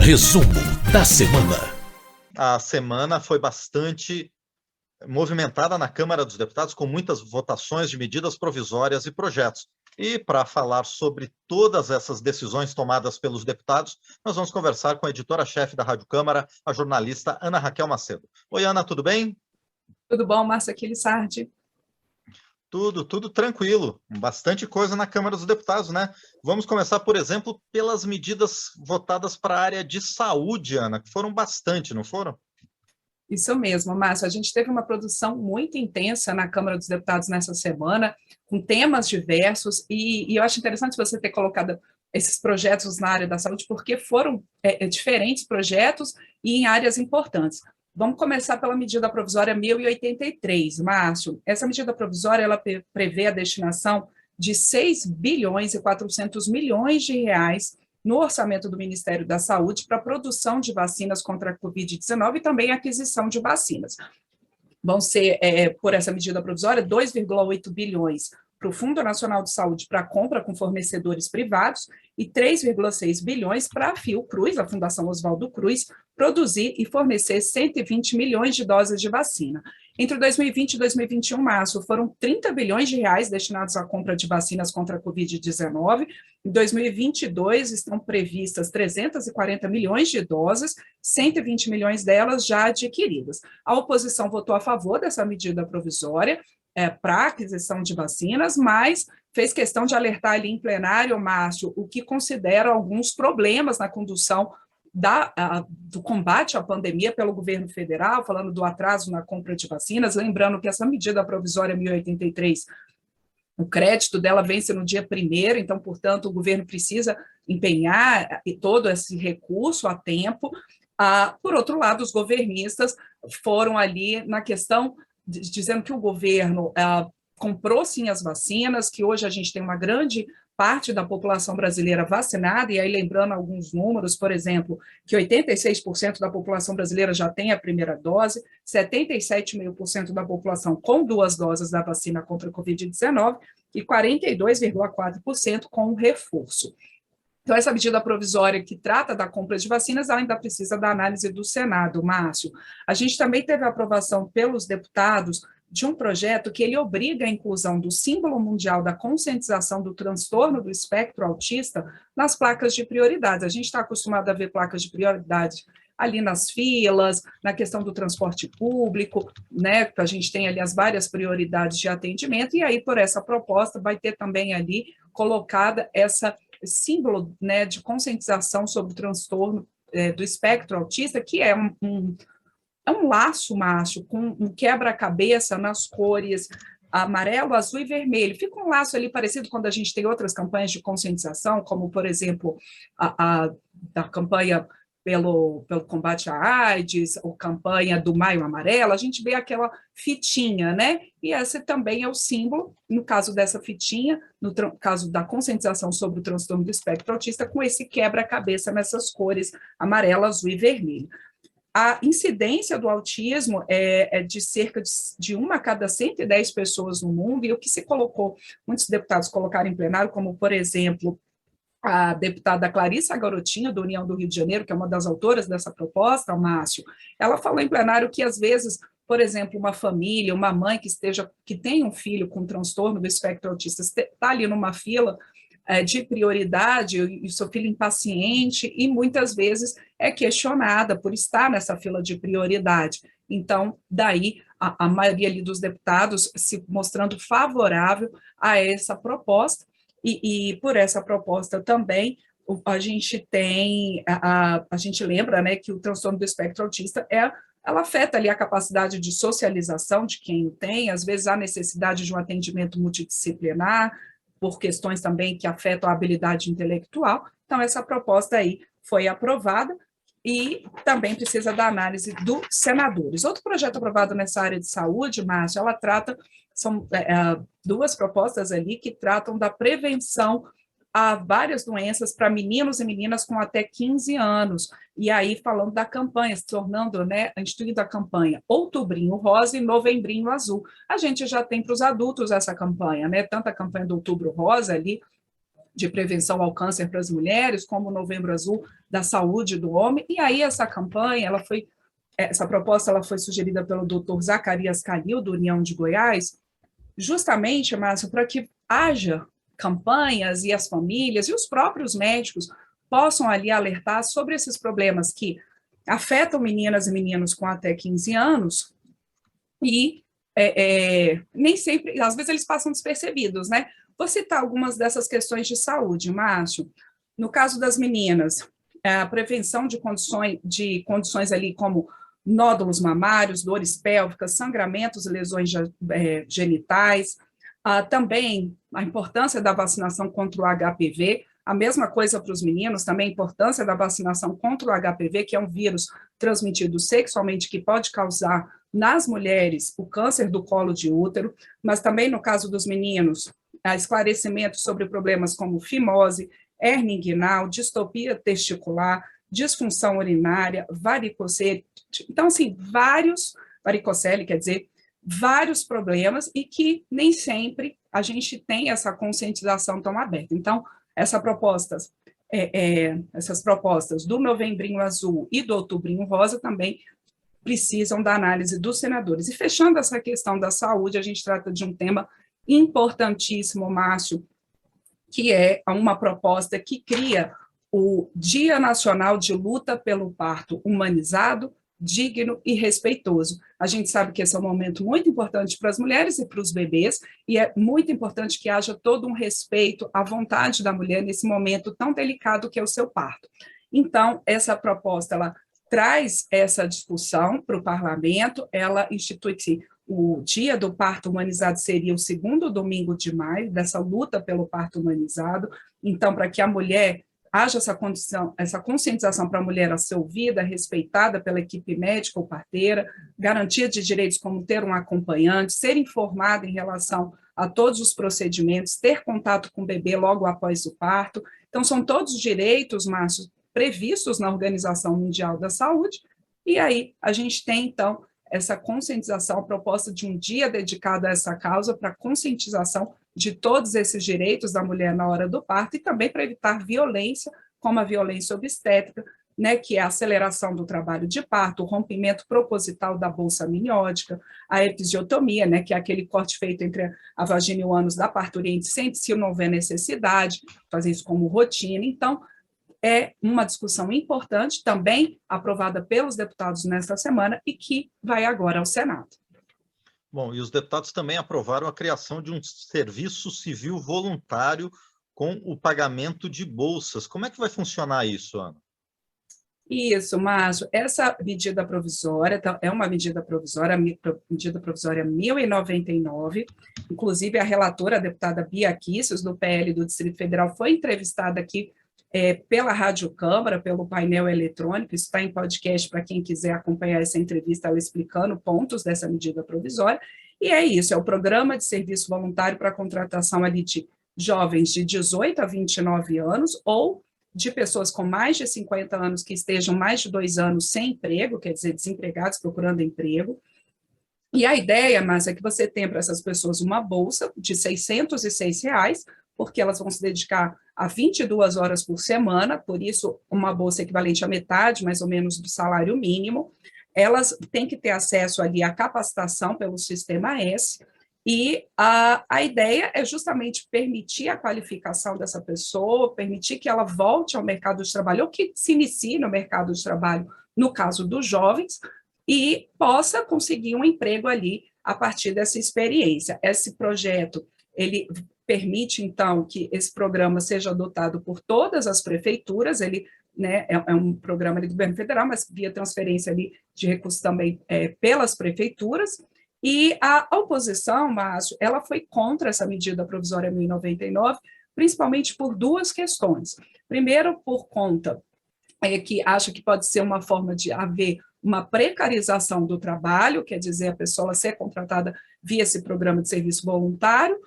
Resumo da semana. A semana foi bastante movimentada na Câmara dos Deputados, com muitas votações de medidas provisórias e projetos. E para falar sobre todas essas decisões tomadas pelos deputados, nós vamos conversar com a editora-chefe da Rádio Câmara, a jornalista Ana Raquel Macedo. Oi, Ana, tudo bem? Tudo bom, Márcia Aquilissardi? Tudo tranquilo. Bastante coisa na Câmara dos Deputados, né? Vamos começar, por exemplo, pelas medidas votadas para a área de saúde, Ana, que foram bastante, não foram? Isso mesmo, Márcia. A gente teve uma produção muito intensa na Câmara dos Deputados nessa semana, com temas diversos, e eu acho interessante você ter colocado esses projetos na área da saúde, porque foram diferentes projetos e em áreas importantes. Vamos começar pela medida provisória 1083, Márcio. Essa medida provisória ela prevê a destinação de 6 bilhões e 400 milhões de reais no orçamento do Ministério da Saúde para a produção de vacinas contra a Covid-19 e também a aquisição de vacinas. Vão ser, por essa medida provisória, 2,8 bilhões para o Fundo Nacional de Saúde para compra com fornecedores privados e 3,6 bilhões para a Fiocruz, a Fundação Oswaldo Cruz, produzir e fornecer 120 milhões de doses de vacina. Entre 2020 e 2021, Márcio, foram 30 bilhões de reais destinados à compra de vacinas contra a Covid-19. Em 2022, estão previstas 340 milhões de doses, 120 milhões delas já adquiridas. A oposição votou a favor dessa medida provisória, para aquisição de vacinas, mas fez questão de alertar ali em plenário, Márcio, o que considera alguns problemas na condução do combate à pandemia pelo governo federal, falando do atraso na compra de vacinas, lembrando que essa medida provisória 1083, o crédito dela vence no dia 1º, então, portanto, o governo precisa empenhar todo esse recurso a tempo. Por outro lado, os governistas foram ali na questão dizendo que o governo comprou sim as vacinas, que hoje a gente tem uma grande parte da população brasileira vacinada, e aí lembrando alguns números, por exemplo, que 86% da população brasileira já tem a primeira dose, 77,5% da população com 2 doses da vacina contra a Covid-19 e 42,4% com o reforço. Então, essa medida provisória que trata da compra de vacinas ainda precisa da análise do Senado, Márcio. A gente também teve a aprovação pelos deputados de um projeto que ele obriga a inclusão do símbolo mundial da conscientização do transtorno do espectro autista nas placas de prioridade. A gente está acostumado a ver placas de prioridade ali nas filas, na questão do transporte público, né? A gente tem ali as várias prioridades de atendimento, e aí, por essa proposta, vai ter também ali colocada essa símbolo, né, de conscientização sobre o transtorno do espectro autista, que é um laço, Márcio, com um quebra-cabeça nas cores amarelo, azul e vermelho. Fica um laço ali parecido quando a gente tem outras campanhas de conscientização, como, por exemplo, da campanha pelo combate à AIDS, ou campanha do Maio Amarelo, a gente vê aquela fitinha, né? E esse também é o símbolo, no caso dessa fitinha, no caso da conscientização sobre o transtorno do espectro autista, com esse quebra-cabeça nessas cores amarelo, azul e vermelho. A incidência do autismo é de cerca de 1 a cada 110 pessoas no mundo, e o que se colocou, muitos deputados colocaram em plenário, como, por exemplo, a deputada Clarissa Garotinho, do União do Rio de Janeiro, que é uma das autoras dessa proposta, Márcio, ela falou em plenário que, às vezes, por exemplo, uma família, uma mãe que tem um filho com transtorno do espectro autista, está ali numa fila de prioridade, e o seu filho impaciente, e muitas vezes é questionada por estar nessa fila de prioridade. Então, daí, a maioria ali dos deputados se mostrando favorável a essa proposta. E por essa proposta também, a gente tem, a gente lembra, né, que o transtorno do espectro autista ela afeta ali a capacidade de socialização de quem o tem, às vezes há necessidade de um atendimento multidisciplinar, por questões também que afetam a habilidade intelectual. Então, essa proposta aí foi aprovada e também precisa da análise dos senadores. Outro projeto aprovado nessa área de saúde, Márcio, ela trata, são 2 propostas ali que tratam da prevenção a várias doenças para meninos e meninas com até 15 anos. E aí, falando da campanha, se tornando, né, instituindo a campanha Outubrinho Rosa e Novembrinho Azul. A gente já tem para os adultos essa campanha, né, tanto a campanha do Outubro Rosa ali, de prevenção ao câncer para as mulheres, como o Novembro Azul da saúde do homem, e aí essa campanha, essa proposta ela foi sugerida pelo Dr. Zacarias Calil, do União de Goiás, justamente, Márcio, para que haja campanhas e as famílias e os próprios médicos possam ali alertar sobre esses problemas que afetam meninas e meninos com até 15 anos e nem sempre, às vezes eles passam despercebidos, né? Vou citar algumas dessas questões de saúde, Márcio. No caso das meninas, a prevenção de condições ali como nódulos mamários, dores pélvicas, sangramentos e lesões genitais, também a importância da vacinação contra o HPV, a mesma coisa para os meninos, também a importância da vacinação contra o HPV, que é um vírus transmitido sexualmente que pode causar nas mulheres o câncer do colo de útero, mas também no caso dos meninos, esclarecimento sobre problemas como fimose, hérnia inguinal, distopia testicular, disfunção urinária, varicocele, então, assim, varicocele, quer dizer, vários problemas e que nem sempre a gente tem essa conscientização tão aberta. Então, essas propostas do Novembrinho Azul e do Outubrinho Rosa também precisam da análise dos senadores. E fechando essa questão da saúde, a gente trata de um tema importantíssimo, Márcio, que é uma proposta que cria o Dia Nacional de Luta pelo Parto Humanizado, digno e respeitoso. A gente sabe que esse é um momento muito importante para as mulheres e para os bebês, e é muito importante que haja todo um respeito à vontade da mulher nesse momento tão delicado que é o seu parto. Então, essa proposta, ela traz essa discussão para o parlamento, ela institui-se o Dia do Parto Humanizado seria o segundo domingo de maio, dessa luta pelo parto humanizado, então, para que a mulher haja essa conscientização para a mulher a ser ouvida, respeitada pela equipe médica ou parteira, garantia de direitos como ter um acompanhante, ser informada em relação a todos os procedimentos, ter contato com o bebê logo após o parto. Então, são todos os direitos, Márcio, previstos na Organização Mundial da Saúde, e aí a gente tem, então, essa conscientização, a proposta de um dia dedicado a essa causa para conscientização de todos esses direitos da mulher na hora do parto e também para evitar violência, como a violência obstétrica, né, que é a aceleração do trabalho de parto, o rompimento proposital da bolsa amniótica, a episiotomia, né, que é aquele corte feito entre a vagina e o ânus da parturiente, sem se não houver necessidade, fazer isso como rotina. Então, é uma discussão importante, também aprovada pelos deputados nesta semana e que vai agora ao Senado. Bom, e os deputados também aprovaram a criação de um serviço civil voluntário com o pagamento de bolsas. Como é que vai funcionar isso, Ana? Isso, Márcio. Essa medida provisória é uma medida provisória 1099, inclusive a relatora, a deputada Bia Kicis, do PL do Distrito Federal, foi entrevistada aqui pela Rádio Câmara, pelo painel eletrônico, isso está em podcast para quem quiser acompanhar essa entrevista, ela explicando pontos dessa medida provisória, e é isso, é o Programa de Serviço Voluntário para a contratação ali de jovens de 18 a 29 anos, ou de pessoas com mais de 50 anos que estejam mais de 2 anos sem emprego, quer dizer, desempregados procurando emprego, e a ideia, Márcia, é que você tenha para essas pessoas uma bolsa de R$ 606, porque elas vão se dedicar a 22 horas por semana, por isso uma bolsa equivalente à metade, mais ou menos, do salário mínimo. Elas têm que ter acesso ali à capacitação pelo Sistema S, e a ideia é justamente permitir a qualificação dessa pessoa, permitir que ela volte ao mercado de trabalho, ou que se inicie no mercado de trabalho, no caso dos jovens, e possa conseguir um emprego ali a partir dessa experiência. Esse projeto, ele permite, então, que esse programa seja adotado por todas as prefeituras, ele, né, é um programa do governo federal, mas via transferência ali de recursos também pelas prefeituras, e a oposição, Márcio, ela foi contra essa medida provisória 1099, principalmente por duas questões. Primeiro, por conta que acha que pode ser uma forma de haver uma precarização do trabalho, quer dizer, a pessoa ser contratada via esse programa de serviço voluntário,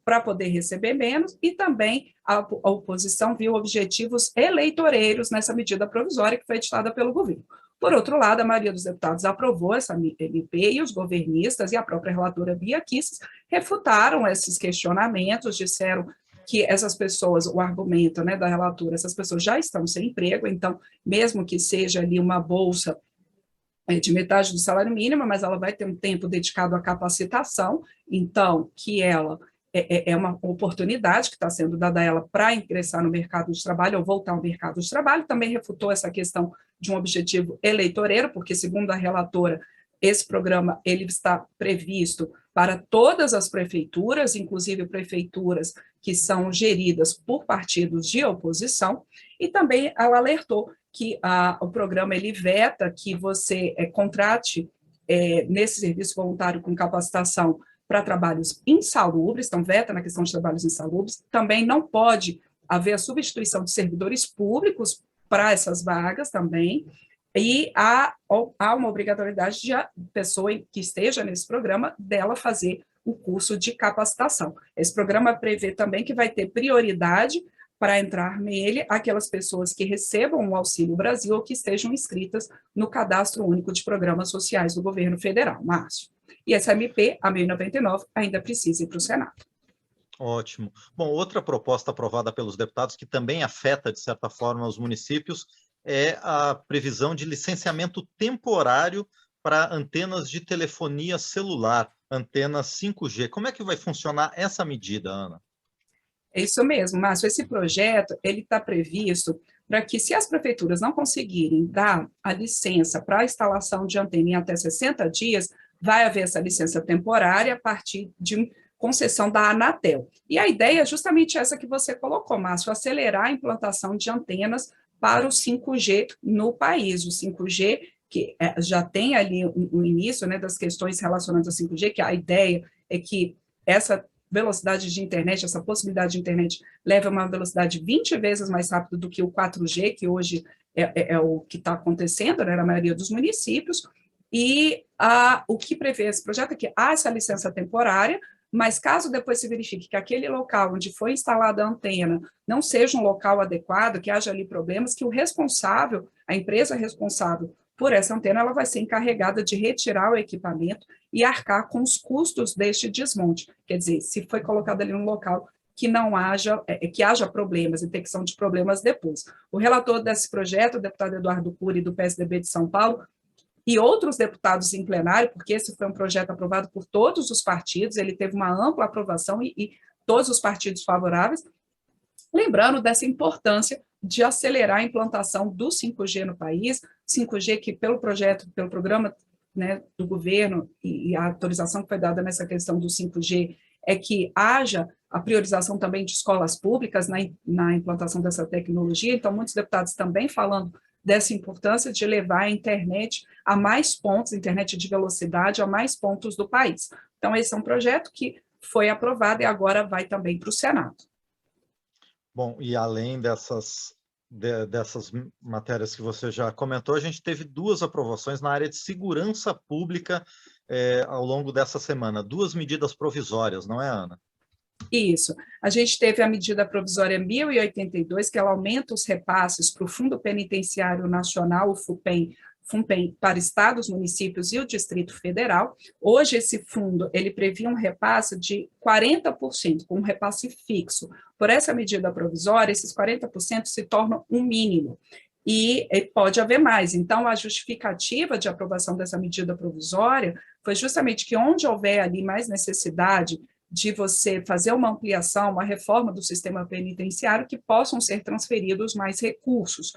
para poder receber menos, e também a oposição viu objetivos eleitoreiros nessa medida provisória que foi editada pelo governo. Por outro lado, a maioria dos deputados aprovou essa MP e os governistas e a própria relatora Bia Kicis refutaram esses questionamentos, disseram que essas pessoas, o argumento, né, da relatora, essas pessoas já estão sem emprego, então, mesmo que seja ali uma bolsa de metade do salário mínimo, mas ela vai ter um tempo dedicado à capacitação, então, que ela é uma oportunidade que está sendo dada a ela para ingressar no mercado de trabalho ou voltar ao mercado de trabalho. Também refutou essa questão de um objetivo eleitoreiro, porque, segundo a relatora, esse programa ele está previsto para todas as prefeituras, inclusive prefeituras que são geridas por partidos de oposição, e também ela alertou que o programa ele veta que você contrate nesse serviço voluntário com capacitação para trabalhos insalubres, então veta na questão de trabalhos insalubres, também não pode haver a substituição de servidores públicos para essas vagas também, e há uma obrigatoriedade de a pessoa que esteja nesse programa dela fazer o curso de capacitação. Esse programa prevê também que vai ter prioridade para entrar nele aquelas pessoas que recebam o Auxílio Brasil ou que estejam inscritas no Cadastro Único de Programas Sociais do Governo Federal, Márcio. E essa MP, a 1099, ainda precisa ir para o Senado. Ótimo. Bom, outra proposta aprovada pelos deputados que também afeta, de certa forma, os municípios é a previsão de licenciamento temporário para antenas de telefonia celular, antenas 5G. Como é que vai funcionar essa medida, Ana? É isso mesmo, Márcio. Esse projeto ele está previsto para que, se as prefeituras não conseguirem dar a licença para a instalação de antena em até 60 dias, vai haver essa licença temporária a partir de concessão da Anatel. E a ideia é justamente essa que você colocou, Márcio, acelerar a implantação de antenas para o 5G no país. O 5G, que já tem ali o início, né, das questões relacionadas ao 5G, que a ideia é que essa velocidade de internet, essa possibilidade de internet, leva a uma velocidade 20 vezes mais rápida do que o 4G, que hoje é o que está acontecendo, né, na maioria dos municípios. E o que prevê esse projeto é que há essa licença temporária, mas caso depois se verifique que aquele local onde foi instalada a antena não seja um local adequado, que haja ali problemas, que o responsável, a empresa responsável por essa antena, ela vai ser encarregada de retirar o equipamento e arcar com os custos deste desmonte. Quer dizer, se foi colocado ali um local que não haja, que haja problemas, detecção de problemas depois. O relator desse projeto, o deputado Eduardo Cury, do PSDB de São Paulo, e outros deputados em plenário, porque esse foi um projeto aprovado por todos os partidos, ele teve uma ampla aprovação e todos os partidos favoráveis, lembrando dessa importância de acelerar a implantação do 5G no país, 5G que pelo projeto, pelo programa, né, do governo e a autorização que foi dada nessa questão do 5G é que haja a priorização também de escolas públicas na implantação dessa tecnologia, então muitos deputados também falando dessa importância de levar a internet a mais pontos, internet de velocidade, a mais pontos do país. Então, esse é um projeto que foi aprovado e agora vai também para o Senado. Bom, e além dessas matérias que você já comentou, a gente teve duas aprovações na área de segurança pública ao longo dessa semana, duas medidas provisórias, não é, Ana? Isso. A gente teve a medida provisória 1082, que ela aumenta os repasses para o Fundo Penitenciário Nacional, o FUNPEN, para estados, municípios e o Distrito Federal. Hoje, esse fundo, ele previa um repasse de 40%, com um repasse fixo. Por essa medida provisória, esses 40% se tornam um mínimo. E pode haver mais. Então, a justificativa de aprovação dessa medida provisória foi justamente que onde houver ali mais necessidade de você fazer uma ampliação, uma reforma do sistema penitenciário, que possam ser transferidos mais recursos.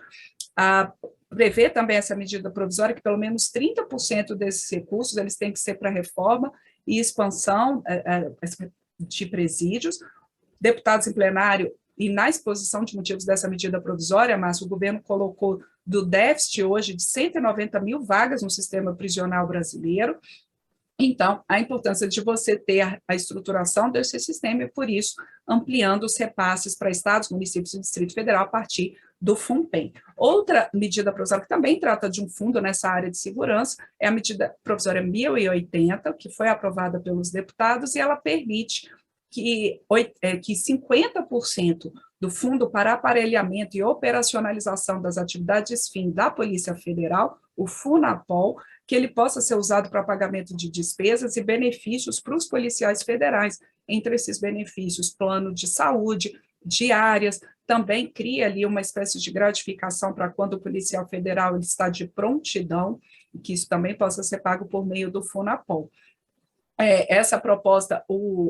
Prevê também essa medida provisória que pelo menos 30% desses recursos eles têm que ser para reforma e expansão de presídios. Deputados em plenário, e na exposição de motivos dessa medida provisória, Márcio, o governo colocou do déficit hoje de 190 mil vagas no sistema prisional brasileiro. Então, a importância de você ter a estruturação desse sistema e, por isso, ampliando os repasses para estados, municípios e Distrito Federal a partir do FUNPEN. Outra medida provisória que também trata de um fundo nessa área de segurança é a medida provisória 1080, que foi aprovada pelos deputados, e ela permite que 50% do Fundo para Aparelhamento e Operacionalização das Atividades FIM da Polícia Federal, o FUNAPOL, que ele possa ser usado para pagamento de despesas e benefícios para os policiais federais. entre esses benefícios, plano de saúde, diárias, também cria ali uma espécie de gratificação para quando o policial federal ele está de prontidão, que isso também possa ser pago por meio do Funapol. Essa proposta,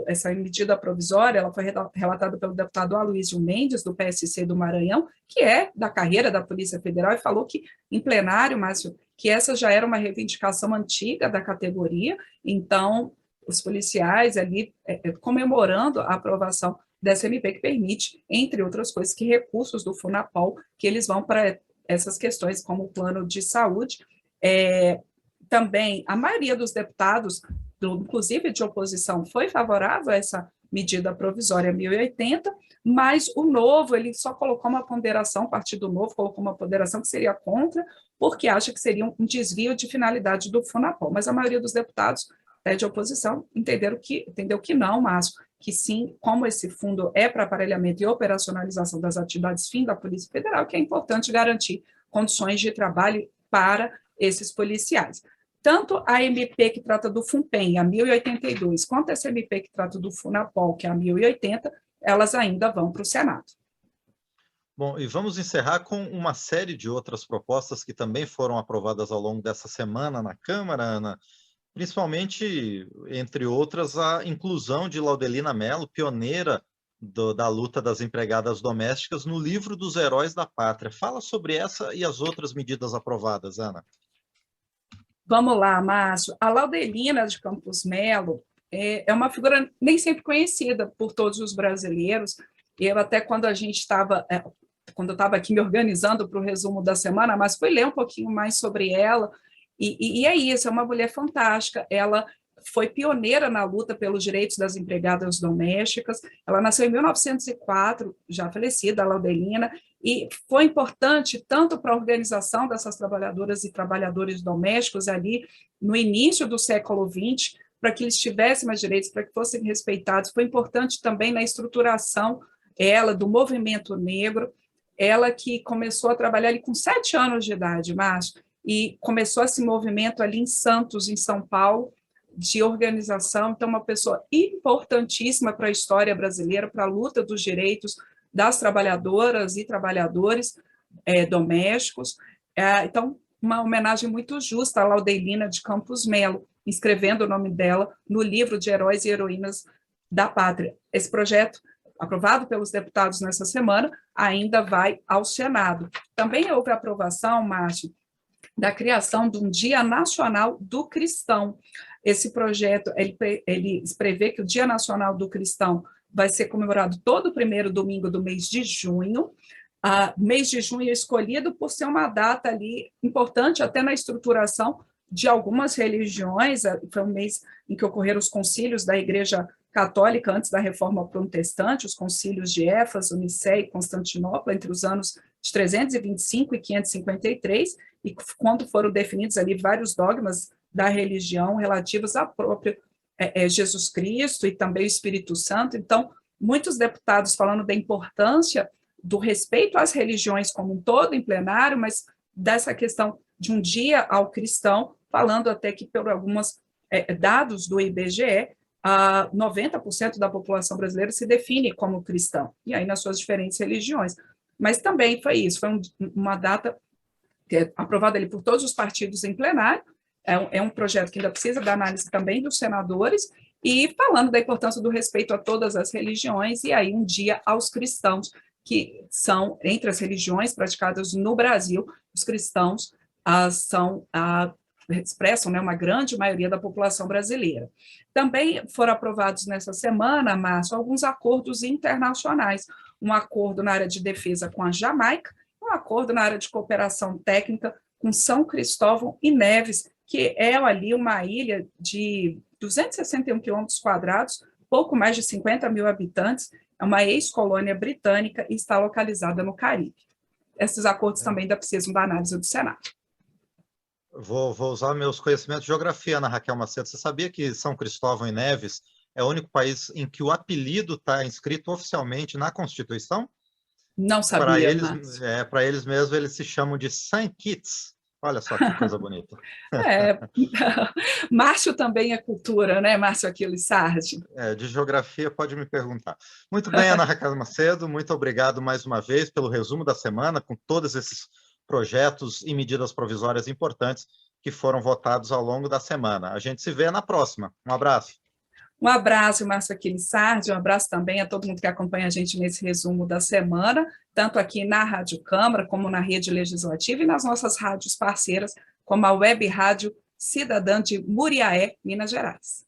essa medida provisória, ela foi relatada pelo deputado Aloysio Mendes, do PSC do Maranhão, que é da carreira da Polícia Federal, e falou que, em plenário, Márcio, que essa já era uma reivindicação antiga da categoria, então, os policiais ali comemorando a aprovação dessa MP que permite, entre outras coisas, que recursos do Funapol, que eles vão para essas questões, como o plano de saúde. Também, a maioria dos deputados, inclusive de oposição, foi favorável a essa medida provisória 1080, mas o Novo, ele só colocou uma ponderação, o Partido Novo colocou uma ponderação que seria contra, porque acha que seria um desvio de finalidade do Funapol, mas a maioria dos deputados de oposição entendeu que não, Márcio, que sim, como esse fundo é para aparelhamento e operacionalização das atividades fim da Polícia Federal, que é importante garantir condições de trabalho para esses policiais. Tanto a MP que trata do FUNPEM, a 1082, quanto essa MP que trata do Funapol, que é a 1080, elas ainda vão para o Senado. Bom, e vamos encerrar com uma série de outras propostas que também foram aprovadas ao longo dessa semana na Câmara, Ana, principalmente, entre outras, a inclusão de Laudelina Mello, pioneira da luta das empregadas domésticas, no livro dos Heróis da Pátria. Fala sobre essa e as outras medidas aprovadas, Ana. Vamos lá, Márcio. A Laudelina de Campos Melo é uma figura nem sempre conhecida por todos os brasileiros. Eu até quando eu estava aqui me organizando para o resumo da semana, mas fui ler um pouquinho mais sobre ela, e é isso, é uma mulher fantástica. Ela foi pioneira na luta pelos direitos das empregadas domésticas. Ela nasceu em 1904, já falecida, a Laudelina, e foi importante tanto para a organização dessas trabalhadoras e trabalhadores domésticos ali no início do século XX, para que eles tivessem mais direitos, para que fossem respeitados. Foi importante também na estruturação do movimento negro, ela que começou a trabalhar ali com 7 anos de idade, Márcio, e começou esse movimento ali em Santos, em São Paulo, de organização. Então, uma pessoa importantíssima para a história brasileira, para a luta dos direitos das trabalhadoras e trabalhadores domésticos. Então, uma homenagem muito justa à Laudelina de Campos Melo, escrevendo o nome dela no livro de Heróis e Heroínas da Pátria. Esse projeto, aprovado pelos deputados nessa semana, ainda vai ao Senado. Também houve aprovação, Márcio, da criação de um Dia Nacional do Cristão. Esse projeto, ele prevê que o Dia Nacional do Cristão vai ser comemorado todo o primeiro domingo do mês de junho. O mês de junho é escolhido por ser uma data ali importante até na estruturação de algumas religiões. Foi um mês em que ocorreram os concílios da Igreja Católica antes da Reforma Protestante, os concílios de Éfeso, Nicéia e Constantinopla, entre os anos de 325 e 553, e quando foram definidos ali vários dogmas da religião relativos ao próprio Jesus Cristo e também o Espírito Santo. Então, muitos deputados falando da importância do respeito às religiões como um todo em plenário, mas dessa questão de um dia ao cristão, falando até que, por alguns dados do IBGE, 90% da população brasileira se define como cristão, e aí nas suas diferentes religiões. Mas também foi isso, foi uma data que é aprovada ali por todos os partidos em plenário. É um projeto que ainda precisa da análise também dos senadores, e falando da importância do respeito a todas as religiões, e aí um dia aos cristãos, que são, entre as religiões praticadas no Brasil, os cristãos expressam, né, uma grande maioria da população brasileira. Também foram aprovados nessa semana, Márcio, alguns acordos internacionais, um acordo na área de defesa com a Jamaica, um acordo na área de cooperação técnica com São Cristóvão e Neves, que é ali uma ilha de 261 quilômetros quadrados, pouco mais de 50 mil habitantes, é uma ex-colônia britânica e está localizada no Caribe. Esses acordos também ainda precisam da análise do Senado. Vou usar meus conhecimentos de geografia, Ana Raquel Macedo. Você sabia que São Cristóvão e Neves é o único país em que o apelido está inscrito oficialmente na Constituição? Não sabia, Para eles mesmos, eles se chamam de Saint Kitts, Olha só que coisa bonita. É, Márcio também é cultura, né, Márcio Aquiles Sardi? De geografia pode me perguntar. Muito bem, Ana Raquel Macedo, muito obrigado mais uma vez pelo resumo da semana, com todos esses projetos e medidas provisórias importantes que foram votados ao longo da semana. A gente se vê na próxima. Um abraço. Um abraço, Márcio Aquiles Sardi, um abraço também a todo mundo que acompanha a gente nesse resumo da semana, tanto aqui na Rádio Câmara, como na Rede Legislativa e nas nossas rádios parceiras, como a Web Rádio Cidadã de Muriaé, Minas Gerais.